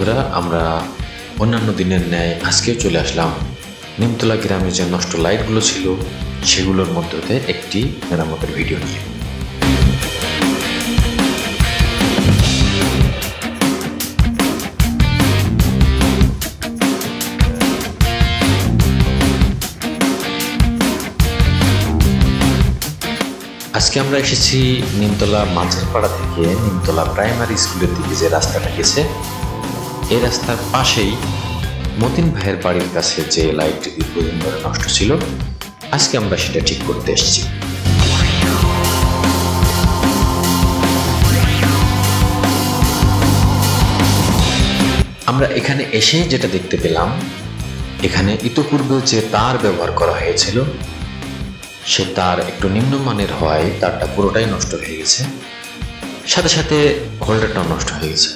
বন্ধুরা, আমরা অন্যান্য দিনের ন্যায় আজকেও চলে আসলাম নিমতলা গ্রামে যে নষ্ট লাইটগুলো ছিল সেগুলোর মধ্যে একটি মেরামতের ভিডিও নিয়ে। আজকে আমরা এসেছি নিমতলা মাঝেরপাড়া থেকে নিমতলা প্রাইমারি স্কুলের দিকে যে রাস্তাটা গেছে, এই রাস্তার পাশেই মতিন ভাইয়ের বাড়ির কাছে যে লাইটটি দীর্ঘদিন ধরে নষ্ট ছিল, আজকে আমরা সেটা ঠিক করতে এসেছি। আমরা এখানে এসে যেটা দেখতে পেলাম, এখানে ইতোপূর্বে যে তার ব্যবহার করা হয়েছিল সে তার একটু নিম্নমানের হওয়ায় তারটা পুরোটাই নষ্ট হয়ে গেছে, সাথে সাথে হোল্ডারটাও নষ্ট হয়ে গেছে।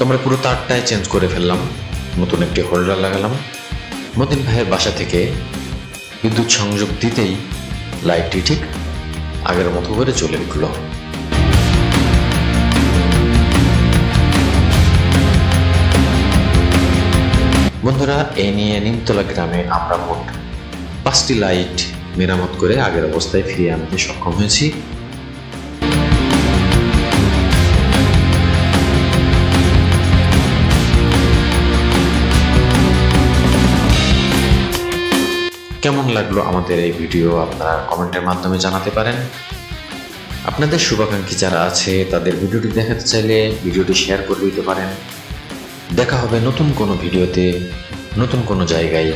আমরা পুরো তারটাই চেঞ্জ করে ফেললাম, নতুন একটি হোল্ডার লাগালাম। মতিন ভাইয়ের বাসা থেকে বিদ্যুৎ সংযোগ দিতেই লাইটটি ঠিক আগের মতো করে চলে উঠল। বন্ধুরা, এই নিয়ে নিমতলা গ্রামে আমরা মোট 5টি লাইট মেরামত করে আগের অবস্থায় ফিরিয়ে আনতে সক্ষম হয়েছি। কেমন লাগলো আমাদের এই ভিডিও আপনারা কমেন্টের মাধ্যমে জানাতে পারেন। আপনাদের শুভাকাঙ্ক্ষী যারা আছে তাদের ভিডিওটি দেখাতে চাইলে ভিডিওটি শেয়ার করে দিতে পারেন। দেখা হবে নতুন কোনো ভিডিওতে, নতুন কোনো জায়গায়।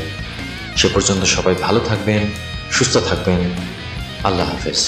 সে পর্যন্ত সবাই ভালো থাকবেন, সুস্থ থাকবেন। আল্লাহ হাফেজ।